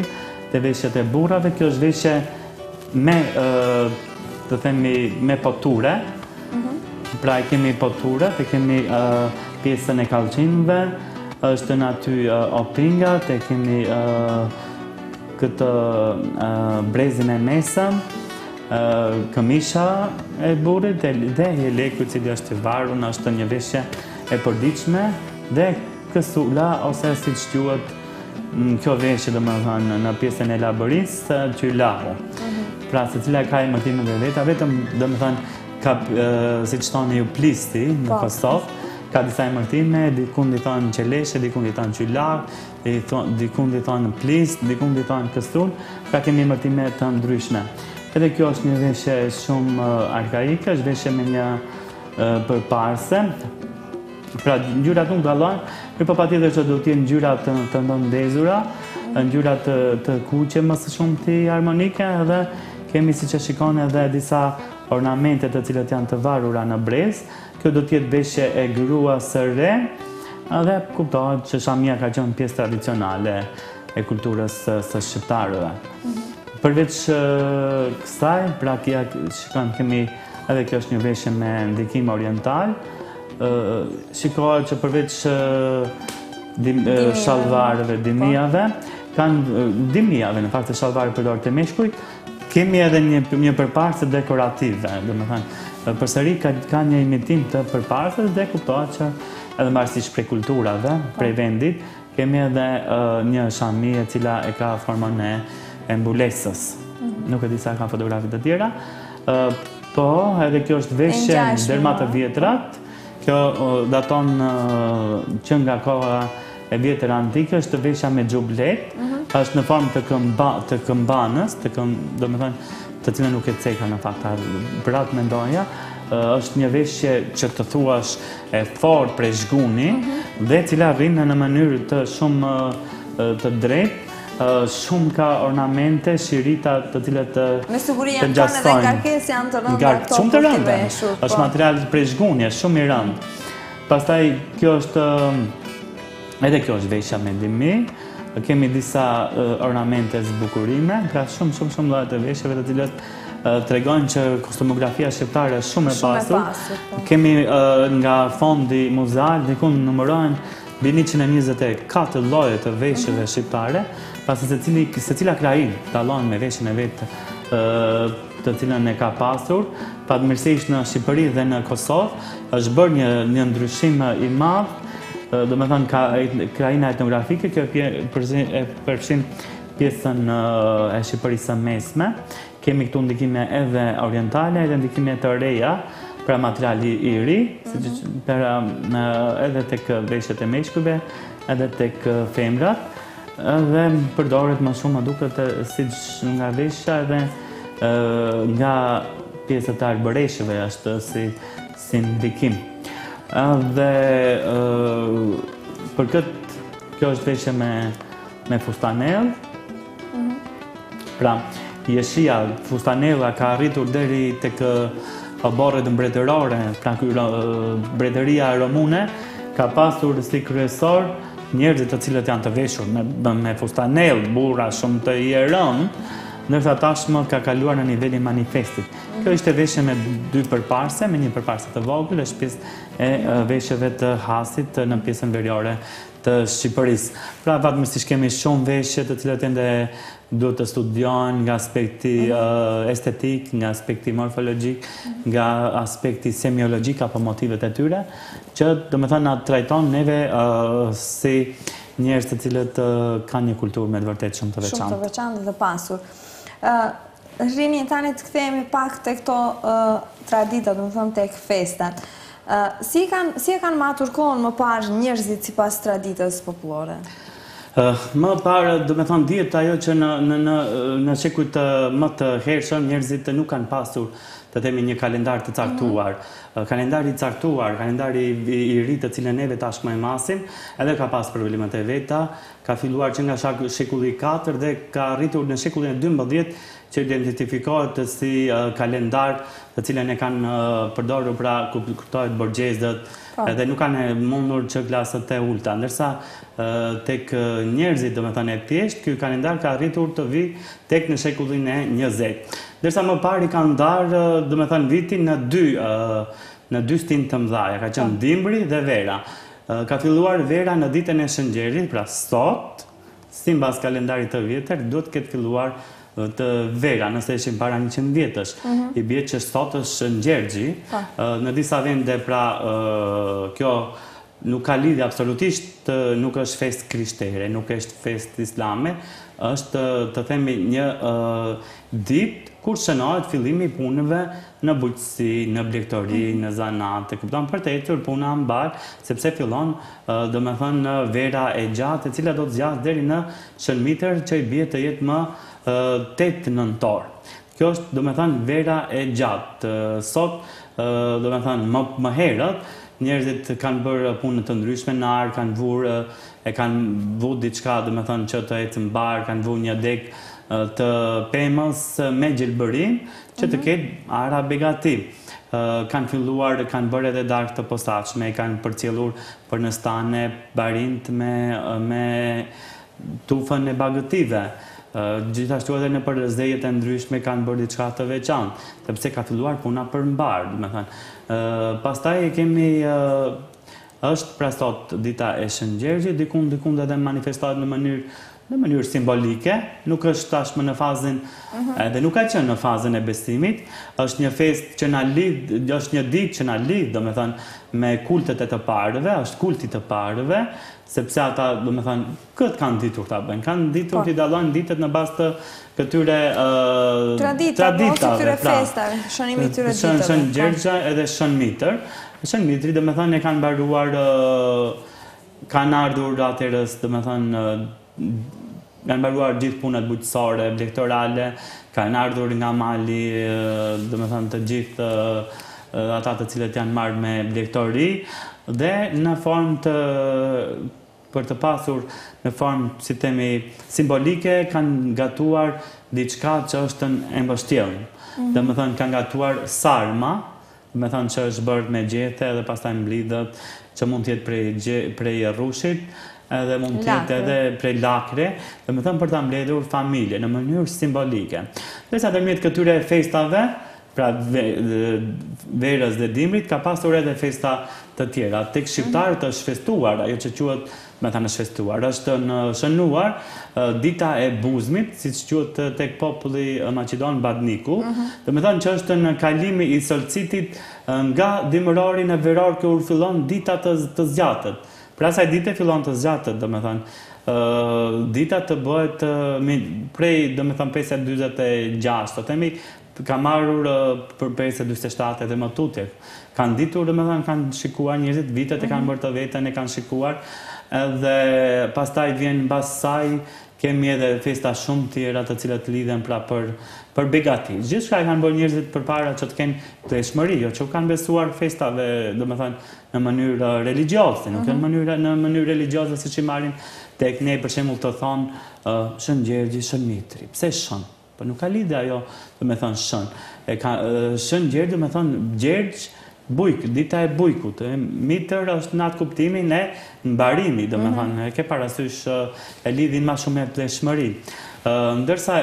te veshjet e burrave. Kjo është veshje me të themi me poture. Pra kemi poture, kemi pjesën e kallçinëve, është në aty opingat, kemi këtë brezin e mesëm, këmisha e burrit dhe leku i cili është i varur, është një veshje e përditshme, dhe kësula, ose si që quhet kjo veshje domethënë në pjesën e laborisë, qylahu. Pra secila ka emërtimet e veta, vetëm domethënë ka siç thoni ju plisti në Kosovë, ka disa emërtime, dikun i thonë qeleshe, dikun i thonë qylah, dikun i thonë plist, dikun i thonë kësul, pra kemi emërtime të ndryshme. Edhe kjo është një veshje shumë arkaike, është veshje me një përparse, pra ngjyrat nuk dallojnë, por patjetër që do të jenë ngjyra të ndezura, ngjyra të kuqe më së shumti harmonike, edhe kemi siç e shikoni edhe disa ornamente të cilët janë të varura në brez. Kjo do të jetë veshje e gruas së re, edhe kuptohet që shamia ka qenë pjesë tradicionale e kulturës së shqiptarëve. Përveç kësaj, pra shikojmë kemi edhe kjo është një veshje me ndikim oriental. Shikohet që përveç shalvarëve, dimijave, në fakt të shalvarë përdor të meshkujt, kemi edhe një përparse dekorative, domethënë përsëri ka një imitim të përparses dhe kuptohet që edhe marrësisht prej kulturave, prej vendit, kemi edhe një shami e cila e ka formën e mbulesës. Nuk e di sa ka fotografit të tjera, po edhe kjo është veshje derma të vjetrat. Kjo daton që nga koha e vjetër antike, është veshja me xhublet, është në formë të këmbanës, domethënë të cilën nuk e ceka në fakt, brat mendoja, është një veshje që të thuash e fortë prej zhguni dhe cila rrin në mënyrë të shumë të drejtë, shumë ka ornamente, shirita të cilat të ngjastojnë. Me siguri janë tonë edhe ngarkesë janë të rënda këto shumë të rënda. Është material prej zhguni, është shumë i rëndë. Pastaj kjo është edhe kjo është veshja me dimi. Kemi disa ornamente zbukurime, ka shumë lloje të veshjeve të cilat tregojnë që kostumografia shqiptare është shumë e pasur. Kemi nga fondi muzeal dikun numërohen mbi 124 lloje të veshjeve shqiptare, pasi secila krain dallon me veshjen e vet të cilën e ka pasur, padmirësisht në Shqipëri dhe në Kosovë, është bërë një ndryshim i madh, domethënë kraina etnografike, kjo përfshin pjesën e Shqipërisë së mesme. Kemi këtu ndikime edhe orientale, edhe ndikime të reja, pra materiali i ri, edhe tek veshjet e meshkujve, edhe tek femrat, edhe përdoret më shumë më duket siç nga veshja edhe nga pjesët e arbëreshëve është si ndikim. Dhe për këtë, kjo është veshje me fustanell, pra jeshia, fustanella ka arritur deri tek borret mbretërore, pra mbretëria romune ka pasur si kryesor njerëzit të cilët janë të veshur me fustanell, burra shumë të rëndë, ndërsa tashmë ka kaluar në nivelin manifestit. Kjo ishte veshje me dy përparse, me një përparse të vogël, është pjesë e veshjeve të hasit në pjesën veriore të Shqipërisë. Pra fatmirësisht kemi shumë veshje të cilat ende duhet të studiohen nga aspekti estetik, nga aspekti morfologjik, nga aspekti semiologjik apo motivet e tyre, që domethënë na trajton neve si njerëz të cilët kanë një kulturë me të vërtetë shumë të veçantë. Shumë të veçantë dhe pasur. Rini, tani të kthehemi pak tek këto tradita, domethënë tek festat. Si e kanë matur kohën më parë njerëzit sipas traditës popullore? Më parë, domethënë dihet ajo që në shekujt më të hershëm njerëzit nuk kanë pasur të themi një kalendar të caktuar. Kalendari i caktuar, kalendari i ri të cilën neve tashmë e masim, edhe ka pas problemet e veta, ka filluar që nga shekulli 4 dhe ka arritur në shekullin e 12 që identifikohet si kalendar të cilën e kanë përdorur pra kuptohet borgjezët, edhe nuk kanë mundur që klasët e ulta, ndërsa tek njerëzit domethënë e thjesht, ky kalendar ka arritur të vi tek në shekullin e 20. Ndërsa më parë kanë ndarë domethënë vitin në dy stin të mëdha, ka qenë Dimbri dhe Vera. Ka filluar Vera në ditën e Shëngjerit, pra sot, sipas kalendarit të vjetër, duhet të ketë filluar të Vera, nëse ishin para 100 vjetësh. I bie që sot është Shëngjergji, në disa vende pra kjo nuk ka lidhje absolutisht, nuk është fest krishtere, nuk është fest islame, është të themi një ditë kur shënohet fillimi i punëve në bujqësi, në blegtori, në zanat, e kupton, për të ecur puna mbar, sepse fillon domethënë vera e gjatë, e cila do të zgjasë deri në shënmitër që i bie të jetë më 8 nëntor. Kjo është domethënë vera e gjatë. Sot domethënë më herët njerëzit kanë bërë punë të ndryshme në ar, kanë kanë vur diçka domethënë që të ecë mbar, kanë vur një dek të pemës me gjelbërim që të ketë ara begati. Kanë filluar, kanë bërë edhe darkë të posaçme, kanë përcjellur për në stane barint me tufën e bagëtive. Gjithashtu edhe në përzejet e ndryshme kanë bërë diçka të veçantë, sepse ka filluar puna për mbar, domethënë. Pastaj kemi është pra sot dita e Shëngjerdhit, dikund edhe manifestohet në mënyrë simbolike, nuk është tashmë në fazën, edhe nuk ka qenë në fazën e besimit, është një fest që na lidh, është një ditë që na lidh, domethënë me kultet e të parëve, është kulti të parëve, sepse ata, domethënë, këtë kanë ditur ta bëjnë, kanë ditur t'i dallojnë ditët në bazë të këtyre traditave, ose këtyre festave, shënimit këtyre ditëve. Shëngjerdhja edhe Shënmitër. Shënmitri, domethënë, e kanë mbaruar, kanë ardhur atëherës, domethënë, kanë mbaruar gjithë punët bujqësore, blegtorale, kanë ardhur nga mali, domethënë të gjithë ata të cilët janë marrë me blegtori, dhe në formë për të pasur në formë, si themi, simbolike, kanë gatuar diçka që është e mbështjellë. Domethënë kanë gatuar sarma, domethënë që është bërë me gjethe dhe pastaj mblidhet, që mund të jetë prej rrushit, edhe mund të jetë edhe prej lakre, domethënë për ta mbledhur familje në mënyrë simbolike. Ndërsa ndërmjet këtyre festave, pra verës dhe dimrit, ka pasur edhe festa të tjera. Tek shqiptarët është festuar, ajo që quhet, me thënë është festuar, është në shënuar dita e buzmit, siç quhet tek populli maqedon Badniku, domethënë që është në kalimi i solcitit nga dimërori në veror kur fillon dita të zgjatët. Pra asaj dite fillon të zgjatët, domethënë. Dita të bëhet prej domethënë 5:46, të themi, ka marrur për 5:47 dhe më tutje. Kanë ditur, domethënë, kanë shikuar njerëzit, vitet e kanë bërë të vetën, e kanë shikuar, edhe pastaj vjen mbas saj kemi edhe festa shumë tjera të cilat lidhen pra për begati. Gjithçka e kanë bërë njerëzit përpara që të kenë pleshmëri, jo që kanë besuar festave, domethënë, në mënyrë religjioze, nuk në mënyrë religjioze siç i marrin tek ne, për shembull, të thonë Shëngjerdhi, Shënmitri. Pse shën? Po nuk ka lidhje ajo, domethënë shën. Shëngjerdhi, domethënë gjergj, bujk, dita e bujkut. Mitër është në atë kuptimin e mbarimit, domethënë, ke parasysh e lidhin më shumë me pleshmëri. Ndërsa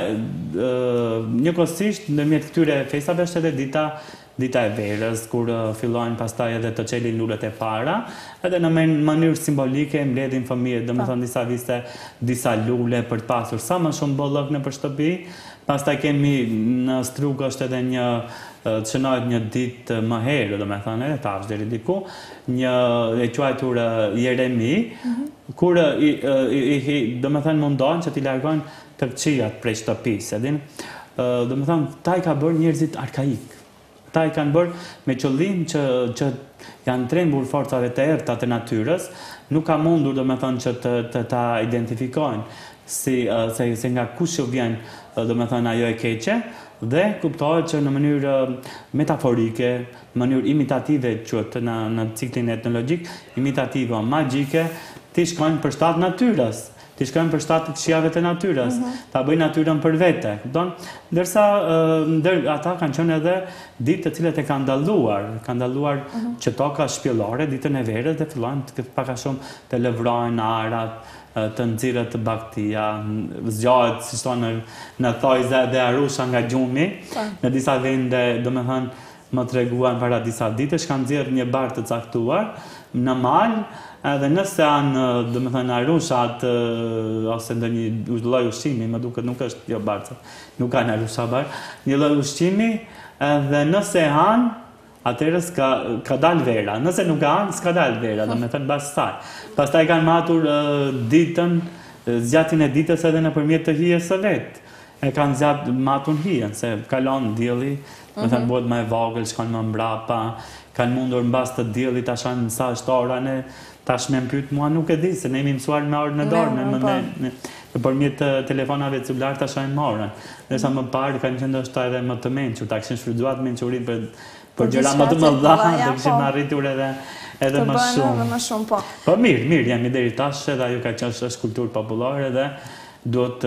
njëkohësisht ndërmjet këtyre festave është edhe dita e verës, kur fillojnë pastaj edhe të çelin lulet e para, edhe në mënyrë simbolike mbledhin fëmijët, domethënë disa viste, disa lule për të pasur sa më shumë bollëk nëpër shtëpi. Pastaj kemi në Strug është edhe një çënohet një ditë më herë, domethënë edhe tash deri diku, një e quajtur Jeremi, kur domethënë mundohen që t'i largojnë të këqijat prej shtëpisë, e din. Domethënë ta i ka bërë njerëzit arkaik. Ta i kanë bërë me qëllim që janë trembur forcave të errta të natyrës, nuk ka mundur domethënë që të ta identifikojnë se nga kush vjen domethënë ajo e keqe, dhe kuptohet që në mënyrë metaforike, mënyrë imitative quhet në ciklin etnologjik, imitative o magjike, ti shkojnë për shtat natyrës. Ti shkojnë për shtat të këqijave të natyrës, ta bëjnë natyrën për vete, kupton? Ndërsa ata kanë qenë edhe ditë të cilat e kanë dalluar që toka shpjellore, ditën e verës, dhe fillojnë pak a shumë të lëvrojnë arat, të nxirret bagtia, zgjahet, si thonë në thojza dhe arusha nga gjumi. Në disa vende, domethënë, më treguan para disa ditësh kanë nxjerrë një bar të caktuar në mal, edhe nëse janë, domethënë, arushat ose ndonjë lloj ushqimi, më duket nuk është jo barca, nuk kanë arusha bar, një lloj ushqimi, edhe nëse han, atëherë ka dalë vera. Nëse nuk ka anë, s'ka dalë vera, do me thënë pastaj. Pastaj kanë matur ditën, zgjatin e ditës edhe nëpërmjet të hijes së vet. E kanë matun hijen, se kalon dielli, do thënë bëhet më e vogël, shkon më mbrapa, kanë mundur mbas të diellit ta shohin sa është ora, ne tash më pyet mua nuk e di se ne jemi mësuar me orën e dorë, nëpërmjet telefonave celular ta shohim orën. Ndërsa më parë kanë qenë ndoshta edhe më të mençur, ta kishin shfrytzuar mençurinë për gjëra më të mëdha, do kishin arritur edhe më shumë. Po mirë, jemi deri tash edhe ajo ka qenë është kulturë popullore dhe duhet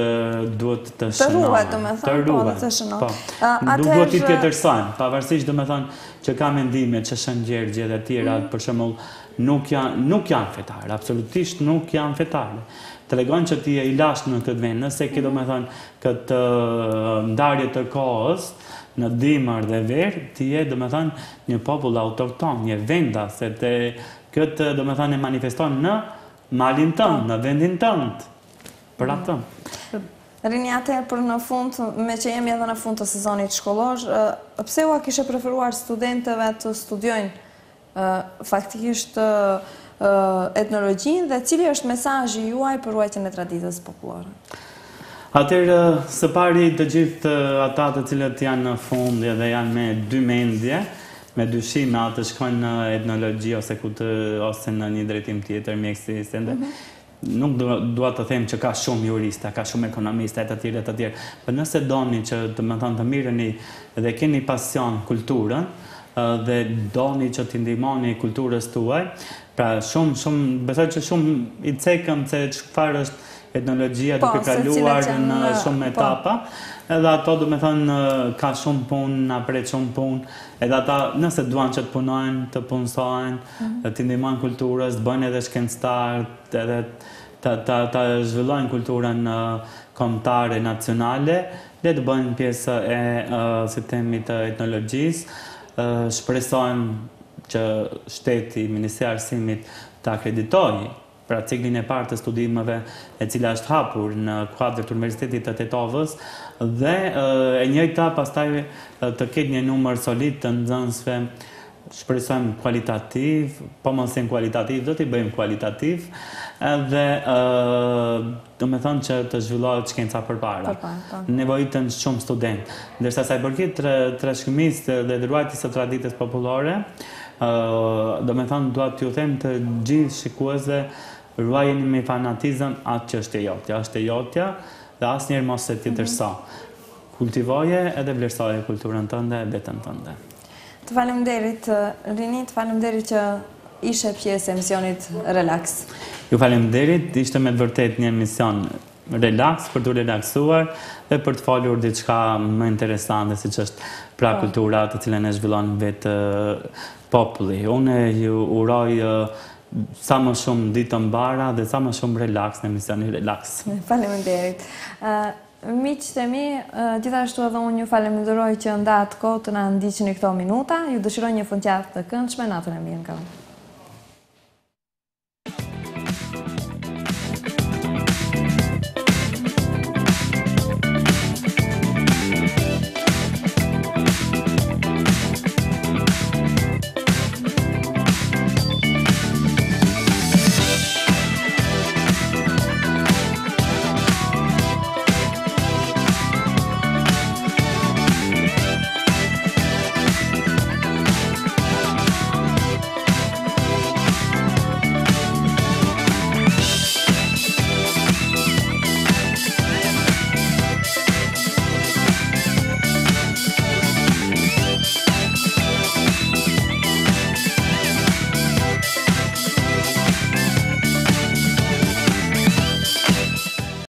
të shënohet. Të ruhet, do me thonë, të shënohet. Duhet i tjetërsojnë, pavarësisht do me thonë që ka mendime që Shëngjergje dhe tjera, për shembull, nuk janë fetare, absolutisht nuk janë fetare. Tregon që ti je i lashtë në këtë vend, nëse ke do me thonë këtë ndarje të kohës, në dimër dhe verë, ti je do me thonë një popull autokton, një vendas, se këtë do me thonë e manifeston në malin tënd, në vendin tënd. Për atë. Rini, atëherë për në fund, me që jemi edhe në fund të sezonit shkollor, pse ua kishe preferuar studentëve të studiojnë faktikisht etnologjinë dhe cili është mesazhi juaj për ruajtjen e traditës popullore? Atëherë, së pari të gjithë ata të cilët janë në fund dhe janë me dy mendje, me dyshime atë shkojnë në etnologji ose në një drejtim tjetër mjekësisë. Nuk dua të them që ka shumë jurista, ka shumë ekonomista e të tjerë. Por nëse doni që të mirëni dhe keni pasion kulturën dhe doni që t'i ndihmoni kulturës tuaj, pra besoj që shumë i cekëm se çfarë është etnologjia duke kaluar në shumë etapa, edhe ato do me thënë ka shumë punë, na pret shumë punë, edhe ata nëse duan që të punojnë, të punësojnë, të ndihmojnë kulturës, të bëjnë edhe shkencëtar, edhe të zhvillojnë kulturën kombëtare, nacionale, dhe të bëjnë pjesë e sistemit të etnologjisë. Shpresojmë që shteti, Ministria e Arsimit të akreditojë pra ciklin e parë të studimeve e cila është hapur në kuadër të Universitetit të Tetovës dhe e njëjta pastaj të ketë një numër solid të nxënësve, shpresojmë kualitativ, po mos jem kualitativ, do t'i bëjmë kualitativ, dhe do me thonë që të zhvillohet shkenca përpara. Nevojitën shumë student. Ndërsa sa i përket trashëgimisë dhe ruajtjes së traditës popullore, do me thonë dua t'ju them të gjithë shikuesve ruajeni me fanatizëm atë që është e jotja dhe asnjëherë mos e tjetërso. Kultivoje edhe vlerësoje kulturën tënde e vetën tënde. Të faleminderit Rini, të faleminderit që ishe pjesë e emisionit Relax. Ju faleminderit, ishte me të vërtet një emision relax për të relaksuar dhe për të folur diçka më interesante siç është pra kultura të cilën e zhvillon vetë populli. Unë ju uroj sa më shumë ditë të mbara dhe sa më shumë relax në emisionin Relax. Faleminderit. Miqtë e mi, gjithashtu edhe unë ju falenderoj që ndatë kohë të na ndiqni këto minuta. Ju dëshiroj një fundjavë të këndshme, natën e mirë.